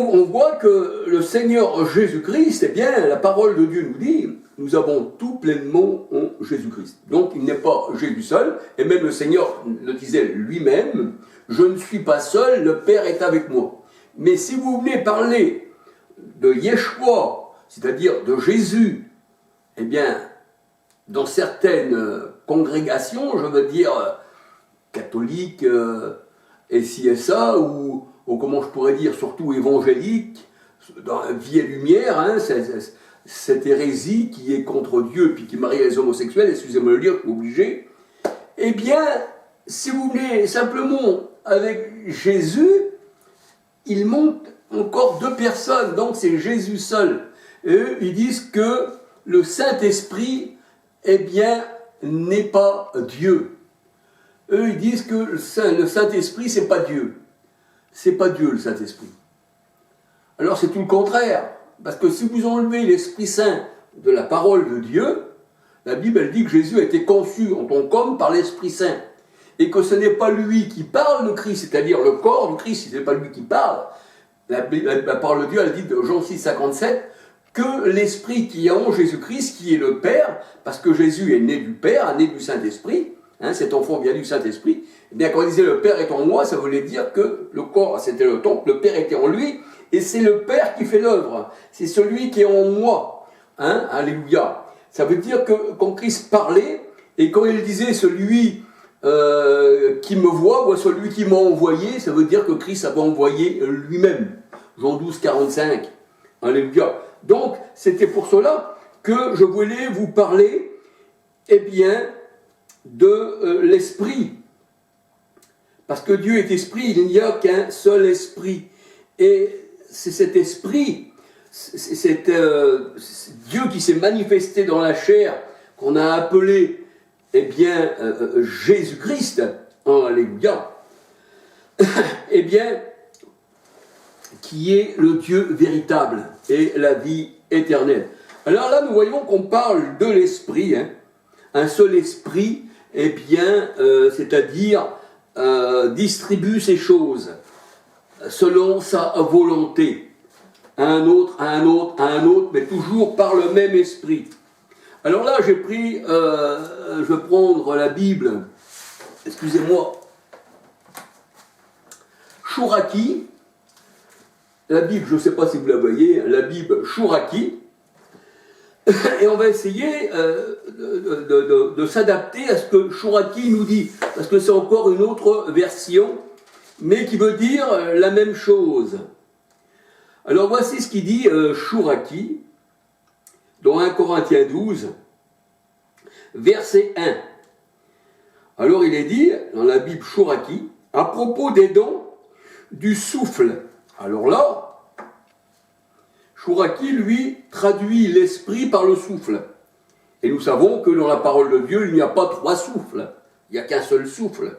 on voit que le Seigneur Jésus-Christ, eh bien, la parole de Dieu nous dit, nous avons tout pleinement en Jésus-Christ. Donc, il n'est pas Jésus seul, et même le Seigneur le disait lui-même, je ne suis pas seul, le Père est avec moi. Mais si vous venez parler de Yeshua, c'est-à-dire de Jésus, eh bien, dans certaines congrégations, je veux dire catholiques, SISA, ou comment je pourrais dire, surtout évangéliques, dans Vie et Lumière, hein, cette hérésie qui est contre Dieu, puis qui marie les homosexuels, excusez-moi de le dire, je suis obligé, eh bien, si vous venez simplement avec Jésus, il monte encore 2 personnes, donc c'est Jésus seul. Et eux, ils disent que le Saint-Esprit, eh bien, n'est pas Dieu. Eux, ils disent que le Saint-Esprit, c'est pas Dieu. C'est pas Dieu, le Saint-Esprit. Alors c'est tout le contraire. Parce que si vous enlevez l'Esprit Saint de la parole de Dieu, la Bible, elle dit que Jésus a été conçu en tant qu'homme par l'Esprit Saint. Et que ce n'est pas lui qui parle, le Christ, c'est-à-dire le corps du Christ, ce n'est pas lui qui parle. La parole de Dieu, elle dit de Jean 6, 57, que l'Esprit qui est en Jésus-Christ, qui est le Père, parce que Jésus est né du Père, né du Saint-Esprit, hein, cet enfant vient du Saint-Esprit, eh bien quand on disait le Père est en moi, ça voulait dire que le corps, c'était le temple, le Père était en lui, et c'est le Père qui fait l'œuvre, c'est celui qui est en moi, hein, alléluia. Ça veut dire que quand Christ parlait, et quand il disait celui qui me voit celui qui m'a envoyé, ça veut dire que Christ avait envoyé lui-même. Jean 12, 45. Alléluia. Donc, c'était pour cela que je voulais vous parler, eh bien, de l'esprit. Parce que Dieu est esprit, il n'y a qu'un seul esprit. Et c'est cet esprit, c'est Dieu qui s'est manifesté dans la chair, qu'on a appelé, eh bien, Jésus-Christ, alléluia, eh bien, qui est le Dieu véritable et la vie éternelle. Alors là, nous voyons qu'on parle de l'esprit, hein, un seul esprit, eh bien, c'est-à-dire distribue ces choses selon sa volonté, à un autre, à un autre, à un autre, mais toujours par le même esprit. Alors là, j'ai pris, je vais prendre la Bible, excusez-moi, Chouraki, la Bible, je ne sais pas si vous la voyez, la Bible Chouraki, et on va essayer de s'adapter à ce que Chouraki nous dit, parce que c'est encore une autre version, mais qui veut dire la même chose. Alors voici ce qu'il dit Chouraki, dans 1 Corinthiens 12, verset 1. Alors il est dit, dans la Bible Chouraki, à propos des dons du souffle. Alors là, Chouraki, lui, traduit l'esprit par le souffle. Et nous savons que dans la parole de Dieu, il n'y a pas 3 souffles. Il n'y a qu'un seul souffle.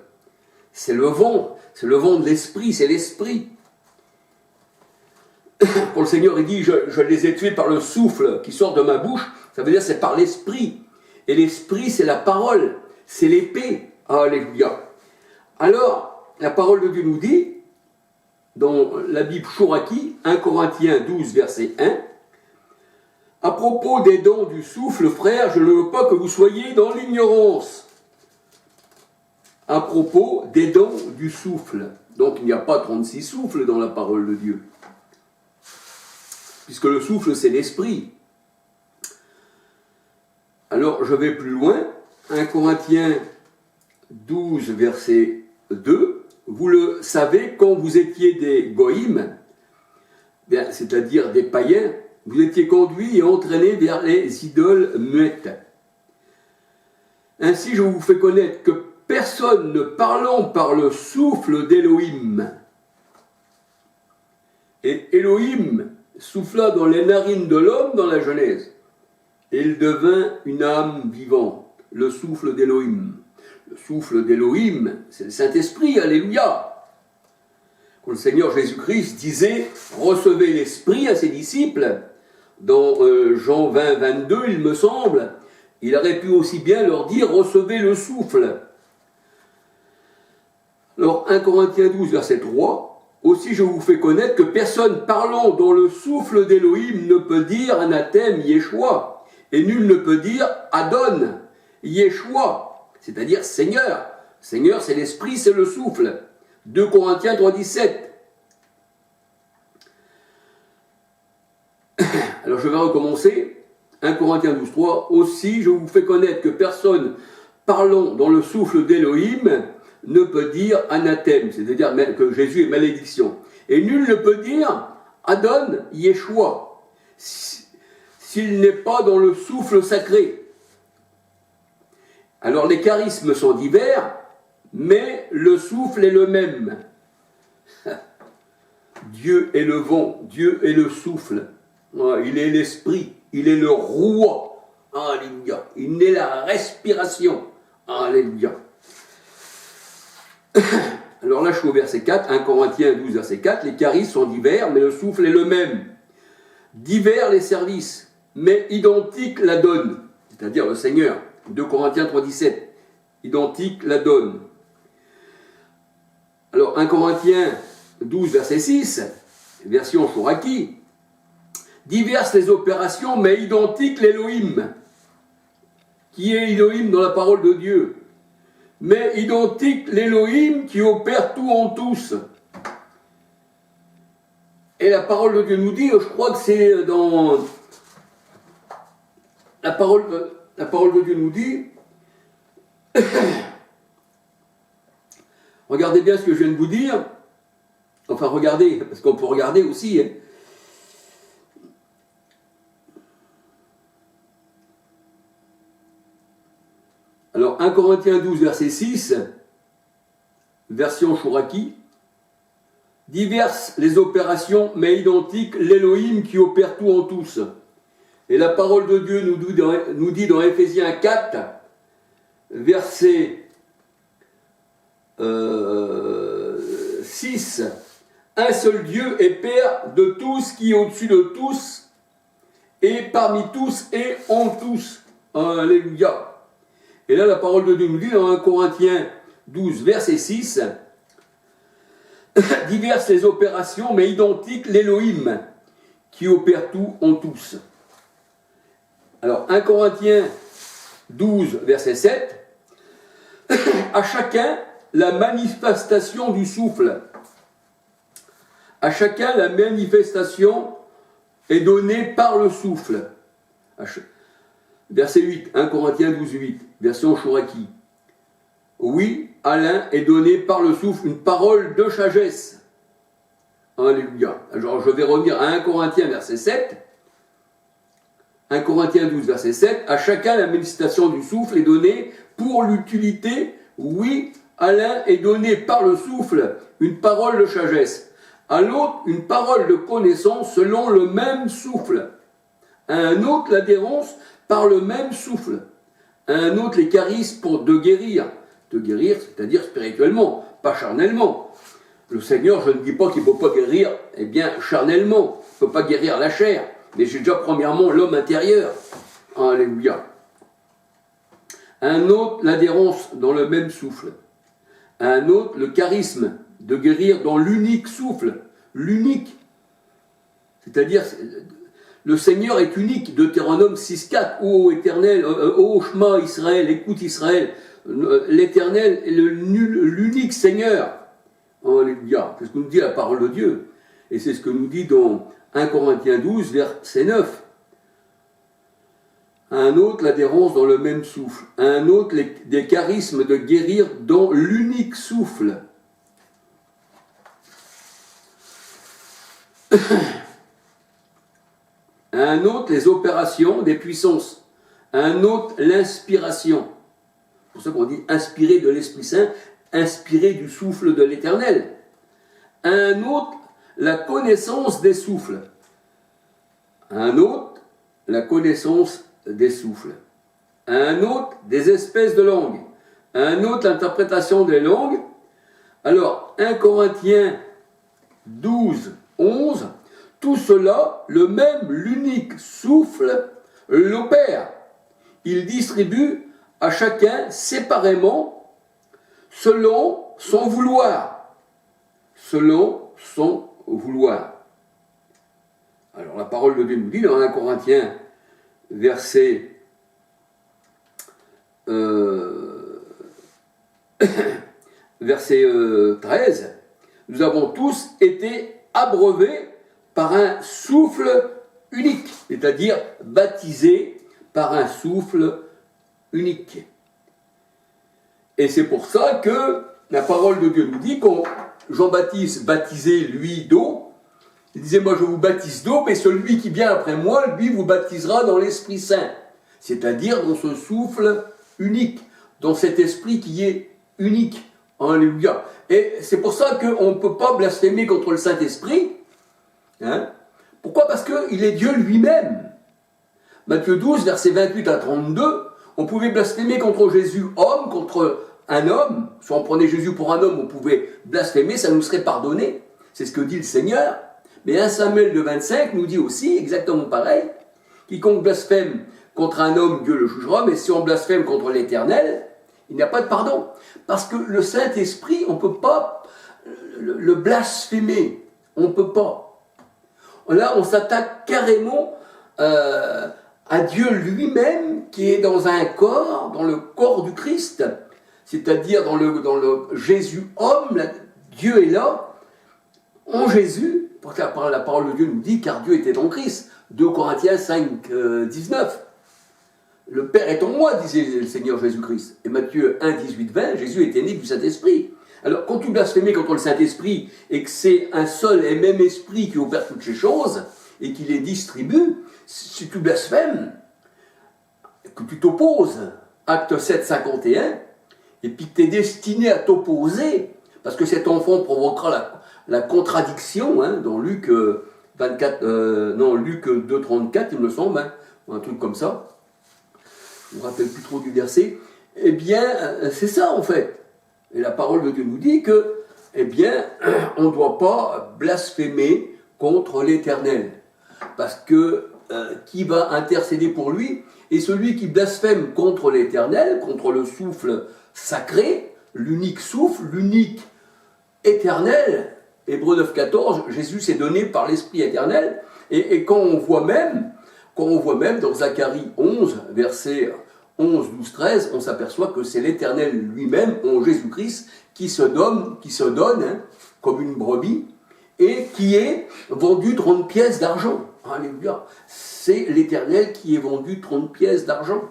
C'est le vent de l'esprit, c'est l'esprit. Pour le Seigneur, il dit, je les ai tués par le souffle qui sort de ma bouche. Ça veut dire c'est par l'esprit. Et l'esprit, c'est la parole, c'est l'épée. Alléluia. Alors, la parole de Dieu nous dit, dans la Bible Chouraki, 1 Corinthiens 12, verset 1, à propos des dons du souffle, frères, je ne veux pas que vous soyez dans l'ignorance. À propos des dons du souffle. Donc, il n'y a pas 36 souffles dans la parole de Dieu. Puisque le souffle, c'est l'esprit. Alors, je vais plus loin. 1 Corinthiens 12, verset 2. Vous le savez, quand vous étiez des goïms, c'est-à-dire des païens, vous étiez conduits et entraînés vers les idoles muettes. Ainsi, je vous fais connaître que personne ne parlant par le souffle d'Élohim. Et Élohim souffla dans les narines de l'homme dans la Genèse. Et il devint une âme vivante, le souffle d'Élohim. Le souffle d'Élohim, c'est le Saint-Esprit, alléluia. Quand le Seigneur Jésus-Christ disait « Recevez l'Esprit » à ses disciples, dans Jean 20, 22, il me semble, il aurait pu aussi bien leur dire « Recevez le souffle ». Alors, 1 Corinthiens 12, verset 3, Aussi je vous fais connaître que personne parlant dans le souffle d'Élohim ne peut dire anathème Yeshua, et nul ne peut dire Adon Yeshua, c'est-à-dire Seigneur. Seigneur, c'est l'esprit, c'est le souffle. 2 Corinthiens 3,17. Alors je vais recommencer. 1 Corinthiens 12,3. Aussi je vous fais connaître que personne parlant dans le souffle d'Élohim ne peut dire anathème, c'est-à-dire que Jésus est malédiction. Et nul ne peut dire Adon Yeshua, s'il n'est pas dans le souffle sacré. Alors les charismes sont divers, mais le souffle est le même. Dieu est le vent, Dieu est le souffle, il est l'esprit, il est le roi, alléluia, il est la respiration, alléluia. Alors là je suis au verset 4, 1 Corinthiens 12 verset 4, les charismes sont divers, mais le souffle est le même. Divers les services, mais identique la donne, c'est-à-dire le Seigneur. 2 Corinthiens 3,17, identique la donne. Alors 1 Corinthiens 12 verset 6, version Chouraki, diverses les opérations, mais identique l'Élohim. Qui est Elohim dans la parole de Dieu? Mais identique l'Élohim qui opère tout en tous. Et la parole de Dieu nous dit, je crois que c'est dans la parole de Dieu nous dit, regardez bien ce que je viens de vous dire, enfin regardez, parce qu'on peut regarder aussi, hein. Alors 1 Corinthiens 12 verset 6, version Chouraki, diverses les opérations, mais identiques l'Élohim qui opère tout en tous. Et la parole de Dieu nous dit dans Éphésiens 4, verset 6, un seul Dieu est Père de tous, qui est au-dessus de tous, et parmi tous et en tous. Alléluia. Et là, la parole de Dieu nous dit dans 1 Corinthiens 12, verset 6, diverses les opérations, mais identiques l'Élohim, qui opère tout en tous. Alors, 1 Corinthiens 12, verset 7, à chacun la manifestation du souffle. À chacun la manifestation est donnée par le souffle. Verset 8, 1 Corinthiens 12, 8, version Chouraki. Oui, à l'un est donné par le souffle une parole de sagesse. Alléluia. Alors je vais revenir à 1 Corinthiens verset 7. 1 Corinthiens 12 verset 7. À chacun la manifestation du souffle est donnée pour l'utilité. Oui, à l'un est donné par le souffle une parole de sagesse. À l'autre une parole de connaissance selon le même souffle. À un autre l'adhérence par le même souffle. À un autre les charismes pour de guérir, c'est-à-dire spirituellement, pas charnellement. Le Seigneur, je ne dis pas qu'il ne peut pas guérir, eh bien, charnellement. Il ne peut pas guérir la chair. Mais j'ai déjà premièrement l'homme intérieur. Alléluia. Un autre, l'adhérence dans le même souffle. Un autre, le charisme de guérir dans l'unique souffle. L'unique. C'est-à-dire, le Seigneur est unique. Deutéronome 6.4. Ô Éternel, ô Shema Israël, écoute Israël. L'Éternel est l'unique Seigneur. Alléluia. C'est ce que nous dit la parole de Dieu. Et c'est ce que nous dit dans 1 Corinthiens 12, verset 9. Un autre, l'adhérence dans le même souffle. Un autre, des charismes de guérir dans l'unique souffle. Un autre, les opérations des puissances. Un autre, l'inspiration. C'est pour ça qu'on dit inspiré de l'Esprit Saint, inspiré du souffle de l'Éternel. Un autre, la connaissance des souffles. Un autre, la connaissance des souffles. Un autre, des espèces de langues. Un autre, l'interprétation des langues. Alors, 1 Corinthiens 12, 11, tout cela, le même, l'unique souffle, l'opère. Il distribue à chacun séparément, selon son vouloir. Selon son vouloir. Alors la parole de Dieu nous dit dans 1 Corinthiens, verset verset 13, nous avons tous été abreuvés par un souffle unique, c'est-à-dire baptisés par un souffle unique. Et c'est pour ça que la parole de Dieu nous dit qu'on Jean-Baptiste baptisait lui d'eau. Il disait, moi je vous baptise d'eau, mais celui qui vient après moi, lui vous baptisera dans l'Esprit Saint. C'est-à-dire dans ce souffle unique, dans cet esprit qui est unique. Alléluia. Et c'est pour ça qu'on ne peut pas blasphémer contre le Saint-Esprit. Hein? Pourquoi? Parce qu'il est Dieu lui-même. Matthieu 12, versets 28 à 32, on pouvait blasphémer contre Jésus homme, contre un homme. Si on prenait Jésus pour un homme, on pouvait blasphémer, ça nous serait pardonné. C'est ce que dit le Seigneur. Mais 1 Samuel 2,25 nous dit aussi exactement pareil. Quiconque blasphème contre un homme, Dieu le jugera, mais si on blasphème contre l'Éternel, il n'y a pas de pardon. Parce que le Saint-Esprit, on ne peut pas le blasphémer. On ne peut pas. Là, on s'attaque carrément à Dieu lui-même qui est dans un corps, dans le corps du Christ, c'est-à-dire dans le Jésus homme. Dieu est là, en Jésus, parce que la parole de Dieu nous dit, car Dieu était en Christ. 2 Corinthiens 5, 19. Le Père est en moi, disait le Seigneur Jésus-Christ. Et Matthieu 1, 18, 20, Jésus était né du Saint-Esprit. Alors, quand tu blasphémais contre le Saint-Esprit, et que c'est un seul et même esprit qui opère toutes ces choses, et qui les distribue, si tu blasphèmes, que tu t'opposes, acte 7, 51, et puis que tu es destiné à t'opposer, parce que cet enfant provoquera la contradiction, hein, dans Luc 2, 34, il me semble, hein, ou un truc comme ça, je ne me rappelle plus trop du verset, eh bien, c'est ça en fait. Et la parole de Dieu nous dit que, eh bien, on ne doit pas blasphémer contre l'Éternel. Parce que qui va intercéder pour lui? Et celui qui blasphème contre l'Éternel, contre le souffle sacré, l'unique souffle, l'unique éternel, Hébreux 9, 14, Jésus s'est donné par l'Esprit éternel. Et quand on voit même dans Zacharie 11, versets 11, 12, 13, on s'aperçoit que c'est l'Éternel lui-même, en Jésus-Christ, qui se donne hein, comme une brebis, et qui est vendu 30 pièces d'argent. Alléluia. C'est l'Éternel qui est vendu 30 pièces d'argent.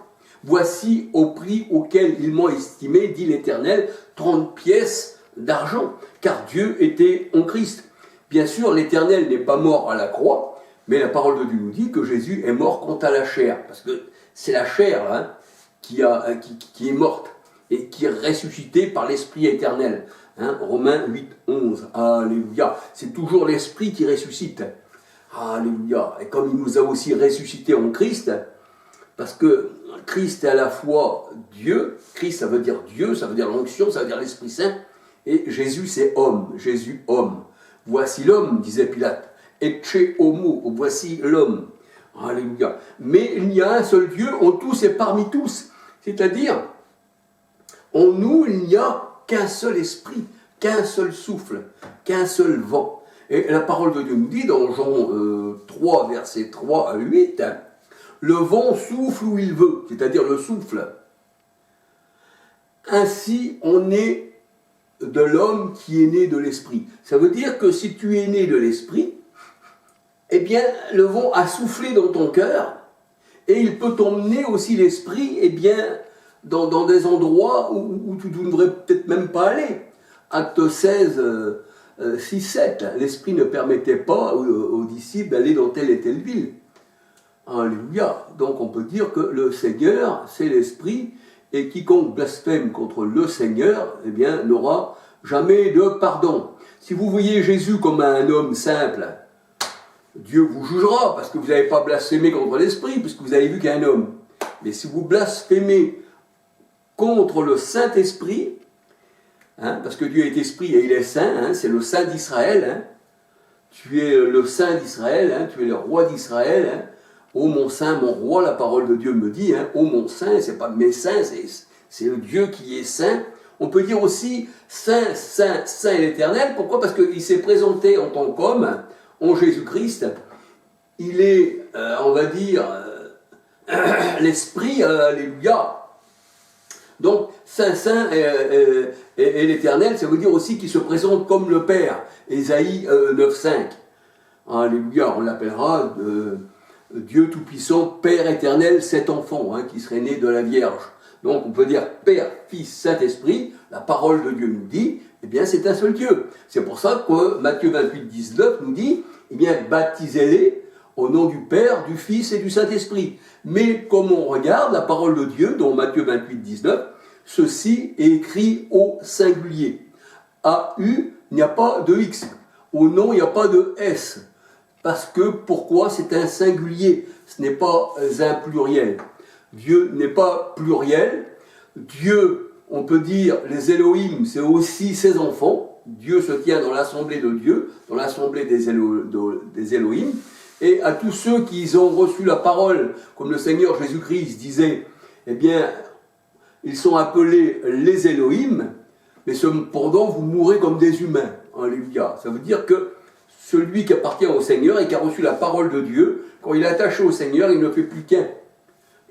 Voici au prix auquel ils m'ont estimé, dit l'Éternel, 30 pièces d'argent, car Dieu était en Christ. Bien sûr, l'Éternel n'est pas mort à la croix, mais la parole de Dieu nous dit que Jésus est mort quant à la chair, parce que c'est la chair hein, qui est morte et qui est ressuscitée par l'Esprit éternel. Hein, Romains 8, 11. Alléluia. C'est toujours l'Esprit qui ressuscite. Alléluia. Et comme il nous a aussi ressuscités en Christ, parce que Christ est à la fois Dieu, Christ ça veut dire Dieu, ça veut dire l'onction, ça veut dire l'Esprit Saint, et Jésus c'est homme, Jésus homme. Voici l'homme, disait Pilate, Ecce homo, voici l'homme. Alléluia. Mais il y a un seul Dieu en tous et parmi tous. C'est-à-dire, en nous, il n'y a qu'un seul esprit, qu'un seul souffle, qu'un seul vent. Et la parole de Dieu nous dit dans Jean 3, versets 3 à 8, hein, le vent souffle où il veut, c'est-à-dire le souffle. Ainsi, on est de l'homme qui est né de l'esprit. Ça veut dire que si tu es né de l'esprit, eh bien, le vent a soufflé dans ton cœur, et il peut t'emmener aussi l'esprit, eh bien, dans des endroits où tu ne devrais peut-être même pas aller. Acte 16, 6, 7, l'esprit ne permettait pas aux disciples d'aller dans telle et telle ville. Alléluia. Donc on peut dire que le Seigneur, c'est l'esprit, et quiconque blasphème contre le Seigneur, eh bien, n'aura jamais de pardon. Si vous voyez Jésus comme un homme simple, Dieu vous jugera, parce que vous n'avez pas blasphémé contre l'esprit, puisque vous avez vu qu'un homme. Mais si vous blasphémez contre le Saint-Esprit, hein, parce que Dieu est esprit et il est saint, hein, c'est le Saint d'Israël, hein, tu es le Saint d'Israël, hein, tu es le roi d'Israël, hein, ô mon Saint, mon roi, la parole de Dieu me dit, hein, ô mon Saint, c'est pas mes saints, c'est le Dieu qui est saint, On peut dire aussi Saint, Saint, Saint est l'Éternel. Pourquoi? Parce qu'il s'est présenté en tant qu'homme, en Jésus-Christ. Il est, on va dire, l'Esprit, alléluia. Donc, Saint, Saint et l'Éternel, ça veut dire aussi qu'il se présente comme le Père. Ésaïe 9,5. Alléluia, on l'appellera Dieu Tout-Puissant, Père éternel, cet enfant qui serait né de la Vierge. Donc on peut dire Père, Fils, Saint-Esprit, la parole de Dieu nous dit, eh bien c'est un seul Dieu. C'est pour ça que Matthieu 28, 19 nous dit, eh bien baptisez-les au nom du Père, du Fils et du Saint-Esprit. Mais comme on regarde la parole de Dieu dans Matthieu 28, 19, ceci est écrit au singulier. A-U, il n'y a pas de X. Au nom, il n'y a pas de S. Parce que, pourquoi? C'est un singulier, ce n'est pas un pluriel. Dieu n'est pas pluriel. Dieu, on peut dire, les Elohim, c'est aussi ses enfants. Dieu se tient dans l'assemblée de Dieu, dans l'assemblée des Elohim. Et à tous ceux qui ont reçu la parole, comme le Seigneur Jésus-Christ disait, eh bien, ils sont appelés les Elohim, mais cependant, vous mourrez comme des humains. Alléluia. Ça veut dire que celui qui appartient au Seigneur et qui a reçu la parole de Dieu, quand il est attaché au Seigneur, il ne fait plus qu'un.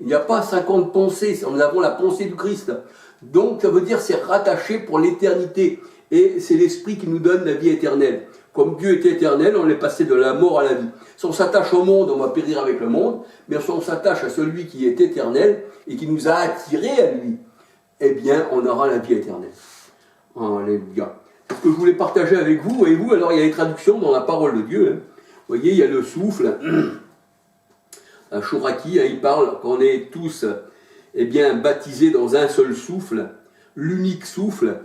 Il n'y a pas 50 pensées, nous avons la pensée du Christ. Donc ça veut dire c'est rattaché pour l'éternité. Et c'est l'Esprit qui nous donne la vie éternelle. Comme Dieu est éternel, on est passé de la mort à la vie. Si on s'attache au monde, on va périr avec le monde. Mais si on s'attache à celui qui est éternel et qui nous a attirés à lui, eh bien on aura la vie éternelle. Alléluia. C'est ce que je voulais partager avec vous. Et vous, alors il y a les traductions dans la parole de Dieu. Vous voyez, il y a le souffle. Chouraki, il parle qu'on est tous eh bien, baptisés dans un seul souffle, l'unique souffle.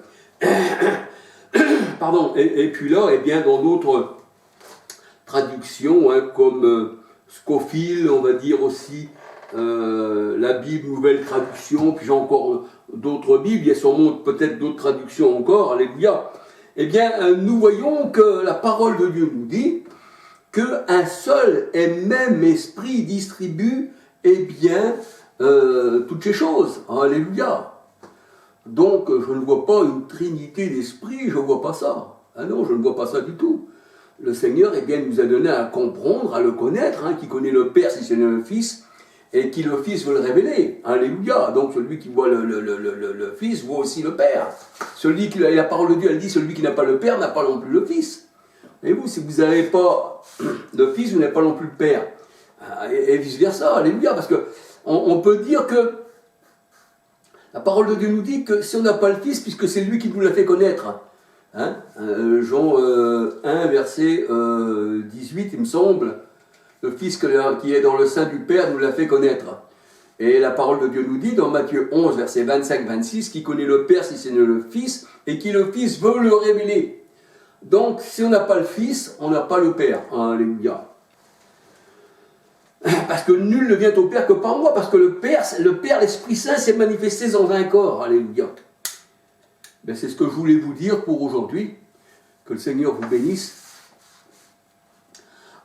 Pardon. Et puis là, eh bien, dans d'autres traductions, comme Scofield, on va dire aussi la Bible, nouvelle traduction, puis j'ai encore d'autres Bibles, il y a sûrement peut-être d'autres traductions encore, alléluia. Eh bien, nous voyons que la parole de Dieu nous dit qu'un seul et même esprit distribue, eh bien, toutes ces choses. Alléluia. Donc, je ne vois pas une trinité d'esprit, je ne vois pas ça. Ah non, je ne vois pas ça du tout. Le Seigneur, eh bien, nous a donné à comprendre, à le connaître, qui connaît le Père si c'est le Fils, et qui le Fils veut le révéler. Alléluia. Donc, celui qui voit le Fils voit aussi le Père. Celui qui a la parole de Dieu, elle dit, celui qui n'a pas le Père n'a pas non plus le Fils. Et vous, si vous n'avez pas le Fils, vous n'avez pas non plus le Père. Et vice-versa, alléluia, parce que on peut dire que la parole de Dieu nous dit que si on n'a pas le Fils, puisque c'est lui qui nous l'a fait connaître, Jean 1, verset 18, il me semble, le Fils qui est dans le sein du Père nous l'a fait connaître. Et la parole de Dieu nous dit dans Matthieu 11, verset 25-26, qui connaît le Père si c'est le Fils, et qui le Fils veut le révéler. Donc, si on n'a pas le Fils, on n'a pas le Père. Alléluia. Parce que nul ne vient au Père que par moi, parce que le Père, l'Esprit Saint, s'est manifesté dans un corps. Alléluia. Ben, c'est ce que je voulais vous dire pour aujourd'hui. Que le Seigneur vous bénisse.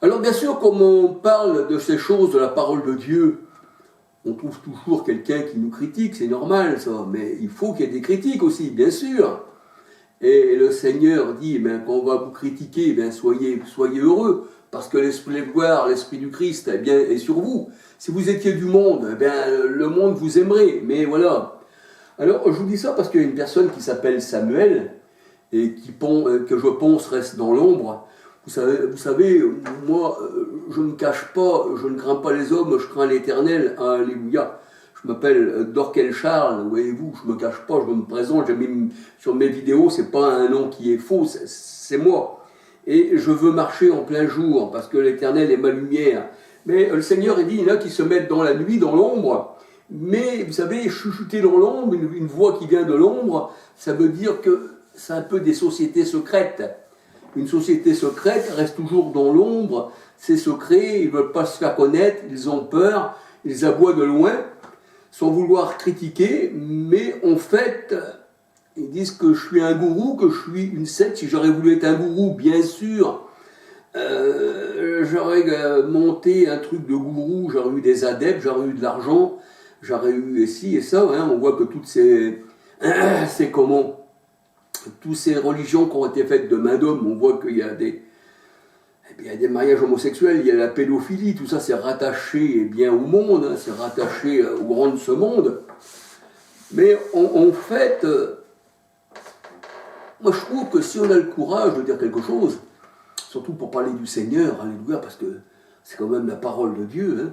Alors, bien sûr, comme on parle de ces choses, de la parole de Dieu, on trouve toujours quelqu'un qui nous critique, c'est normal ça, mais il faut qu'il y ait des critiques aussi, bien sûr. Et le Seigneur dit, quand on va vous critiquer, soyez heureux, parce que l'Esprit de gloire, l'Esprit du Christ, est sur vous. Si vous étiez du monde, le monde vous aimerait, mais voilà. Alors, je vous dis ça parce qu'il y a une personne qui s'appelle Samuel, et que je pense reste dans l'ombre. Vous savez, moi, je ne cache pas, je ne crains pas les hommes, je crains l'Éternel, alléluia. Je m'appelle Dorkel Charles, voyez-vous, je ne me cache pas, je me présente, j'ai mis sur mes vidéos, c'est pas un nom qui est faux, c'est moi. Et je veux marcher en plein jour, parce que l'Éternel est ma lumière. Mais le Seigneur, il dit, il y en a qui se mettent dans la nuit, dans l'ombre, mais vous savez, chuchoter dans l'ombre, une voix qui vient de l'ombre, ça veut dire que c'est un peu des sociétés secrètes. Une société secrète reste toujours dans l'ombre, c'est secret, ils ne veulent pas se faire connaître, ils ont peur, ils aboient de loin, sans vouloir critiquer, mais en fait, ils disent que je suis un gourou, que je suis une secte. Si j'aurais voulu être un gourou, bien sûr, j'aurais monté un truc de gourou, j'aurais eu des adeptes, j'aurais eu de l'argent, j'aurais eu ci et ça. On voit que toutes ces c'est comment toutes ces religions qui ont été faites de main d'homme, on voit qu'il y a des mariages homosexuels, il y a la pédophilie, tout ça c'est rattaché au monde, hein, c'est rattaché au grand de ce monde. Mais en fait, moi je trouve que si on a le courage de dire quelque chose, surtout pour parler du Seigneur, alléluia, parce que c'est quand même la parole de Dieu, hein,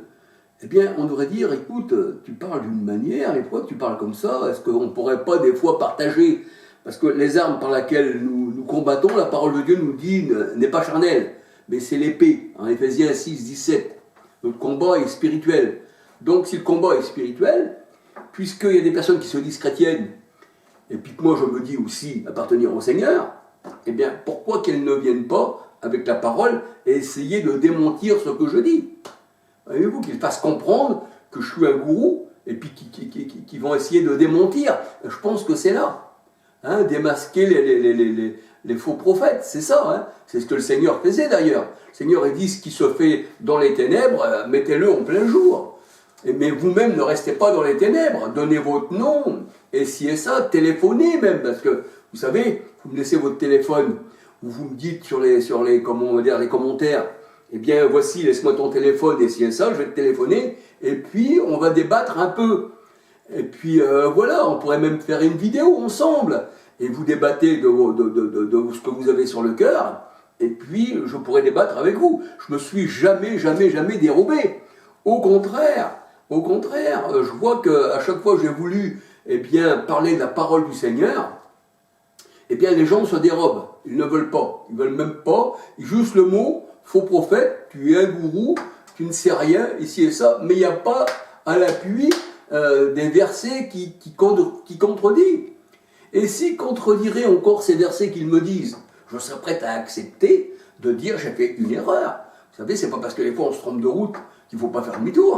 eh bien on devrait dire, écoute, tu parles d'une manière, et pourquoi tu parles comme ça? Est-ce qu'on ne pourrait pas des fois partager? Parce que les armes par lesquelles nous combattons, la parole de Dieu nous dit, n'est pas charnelle, mais c'est l'épée, en Éphésiens 6, 17. Notre combat est spirituel. Donc si le combat est spirituel, puisqu'il y a des personnes qui se disent chrétiennes, et puis que moi je me dis aussi appartenir au Seigneur, eh bien pourquoi qu'elles ne viennent pas avec la parole et essayer de démentir ce que je dis? Voyez-vous, qu'ils fassent comprendre que je suis un gourou, et puis qui vont essayer de démentir. Je pense que c'est là. Hein, démasquer les faux prophètes, c'est ça, hein. C'est ce que le Seigneur faisait d'ailleurs. Le Seigneur il dit ce qui se fait dans les ténèbres, mettez-le en plein jour. Mais vous-même ne restez pas dans les ténèbres, donnez votre nom, et si et ça, téléphonez même, parce que vous savez, vous me laissez votre téléphone, ou vous me dites sur les commentaires, eh bien voici, laisse-moi ton téléphone, et si et ça, je vais te téléphoner, et puis on va débattre un peu. Et puis voilà, on pourrait même faire une vidéo ensemble, et vous débattez de ce que vous avez sur le cœur, et puis je pourrais débattre avec vous. Je me suis jamais dérobé. Au contraire, je vois qu'à chaque fois que j'ai voulu parler de la parole du Seigneur, les gens se dérobent. Ils ne veulent pas. Ils veulent même pas. Juste le mot, faux prophète, tu es un gourou, tu ne sais rien, ici et ça, mais il n'y a pas à l'appui des versets qui contredisent. Et s'ils contrediraient encore ces versets qu'ils me disent, je serais prêt à accepter de dire j'ai fait une erreur. Vous savez, c'est pas parce que des fois on se trompe de route qu'il ne faut pas faire demi-tour.